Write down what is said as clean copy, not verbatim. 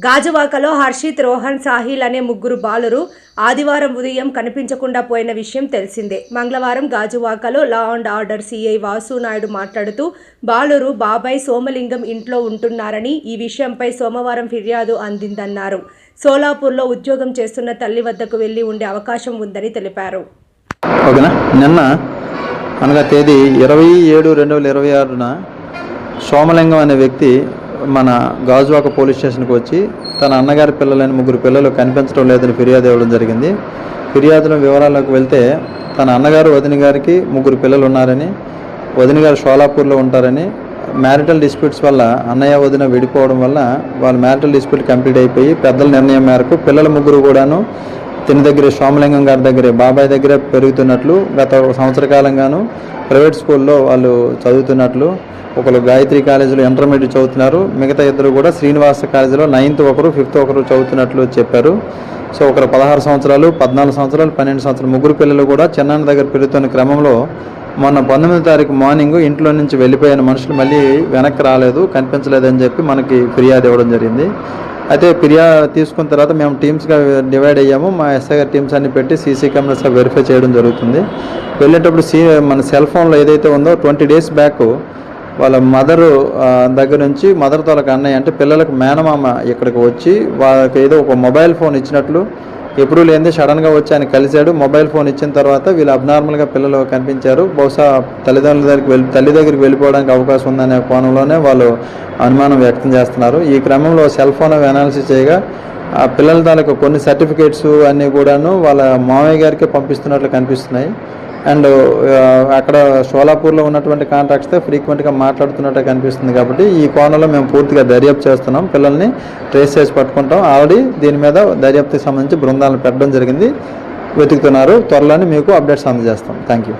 గాజువాకలో హర్షిత్, రోహన్, సాహిల్ అనే ముగ్గురు బాలురు ఆదివారం ఉదయం కనిపించకుండా పోయిన విషయం తెలిసిందే. మంగళవారం గాజువాకలో law and order CI Vasu Naidu మాట్లాడుతూ, బాలురు బాబాయ్ సోమలింగం ఇంట్లో ఉంటున్నారని, ఈ విషయంపై సోమవారం ఫిర్యాదు అందిందన్నారు. సోలాపూర్లో ఉద్యోగం చేస్తున్న తల్లి వద్దకు వెళ్లి ఉండే అవకాశం ఉందని తెలిపారు. నిన్న అనగా తేదీ 27/2026న సోమలింగం అనే వ్యక్తి మన గాజువాక పోలీస్ స్టేషన్కి వచ్చి తన అన్నగారి పిల్లలైన ముగ్గురు పిల్లలు కనిపించడం లేదని ఫిర్యాదు ఇవ్వడం జరిగింది. ఫిర్యాదుల వివరాల్లోకి వెళ్తే తన అన్నగారు వదిన గారికి ముగ్గురు పిల్లలు ఉన్నారని, వదిన గారు సోలాపూర్లో ఉంటారని, మ్యారిటల్ డిస్ప్యూట్స్ వల్ల అన్నయ్య వదిన విడిపోవడం వల్ల వాళ్ళ మ్యారిటల్ డిస్ప్యూట్ కంప్లీట్ అయిపోయి పెద్దల నిర్ణయం మేరకు పిల్లల ముగ్గురు కూడాను తిని దగ్గర సోమలింగం గారి దగ్గరే బాబాయ్ దగ్గర పెరుగుతున్నట్లు, గత సంవత్సర కాలంగాను ప్రైవేట్ స్కూల్లో వాళ్ళు చదువుతున్నట్లు, ఒకరు గాయత్రి కాలేజీలో ఇంటర్మీడియట్ చదువుతున్నారు, మిగతా ఇద్దరు కూడా శ్రీనివాస కాలేజీలో 9th ఒకరు 5th ఒకరు చదువుతున్నట్లు చెప్పారు. సో ఒకరు 16 సంవత్సరాలు, 14 సంవత్సరాలు, 12 సంవత్సరాలు ముగ్గురు పిల్లలు కూడా చిన్నాన్న దగ్గర పెరుగుతున్న క్రమంలో మొన్న 19వ తారీఖు మార్నింగ్ ఇంట్లో నుంచి వెళ్ళిపోయిన మనుషులు మళ్ళీ వెనక్కి రాలేదు, కనిపించలేదని చెప్పి మనకి ఫిర్యాదు ఇవ్వడం జరిగింది. అయితే ఫిర్యాదు తీసుకున్న తర్వాత మేము టీమ్స్గా డివైడ్ అయ్యాము. మా ఎస్ఐ గారి టీమ్స్ అన్ని పెట్టి సీసీ కెమెరాస్ వెరిఫై చేయడం జరుగుతుంది. వెళ్ళేటప్పుడు మన సెల్ ఫోన్లో ఏదైతే ఉందో 20 days బ్యాక్ వాళ్ళ మదరు దగ్గర నుంచి మదర్ తోలక అన్నయ్య అంటే పిల్లలకు మేనమామ ఇక్కడికి వచ్చి వాళ్ళకి ఏదో ఒక మొబైల్ ఫోన్ ఇచ్చినట్లు, ఎప్పుడూ లేనిది సడన్గా వచ్చి ఆయన కలిశాడు. మొబైల్ ఫోన్ ఇచ్చిన తర్వాత వీళ్ళు అబ్నార్మల్గా పిల్లలు కనిపించారు. బహుశా తల్లి దగ్గరికి వెళ్ళిపోవడానికి అవకాశం ఉందనే కోణంలోనే వాళ్ళు అనుమానం వ్యక్తం చేస్తున్నారు. ఈ క్రమంలో సెల్ ఫోన్ అనాలిసిస్ చేయగా ఆ పిల్లల తాలూకు కొన్ని సర్టిఫికేట్స్ అన్నీ కూడాను వాళ్ళ మామయ్య గారికి పంపిస్తున్నట్లు కనిపిస్తున్నాయి. అండ్ అక్కడ సోలాపూర్లో ఉన్నటువంటి కాంట్రాక్ట్స్తో ఫ్రీక్వెంట్గా మాట్లాడుతున్నట్టు కనిపిస్తుంది. కాబట్టి ఈ కోణంలో మేము పూర్తిగా దర్యాప్తు చేస్తున్నాం, పిల్లల్ని ట్రేస్ చేసి పట్టుకుంటాం. ఆల్రెడీ దీని మీద దర్యాప్తుకి సంబంధించి బృందాలను పెట్టడం జరిగింది, వెతుకుతున్నారు. త్వరలోనే మీకు అప్డేట్స్ అందజేస్తాం. Thank you.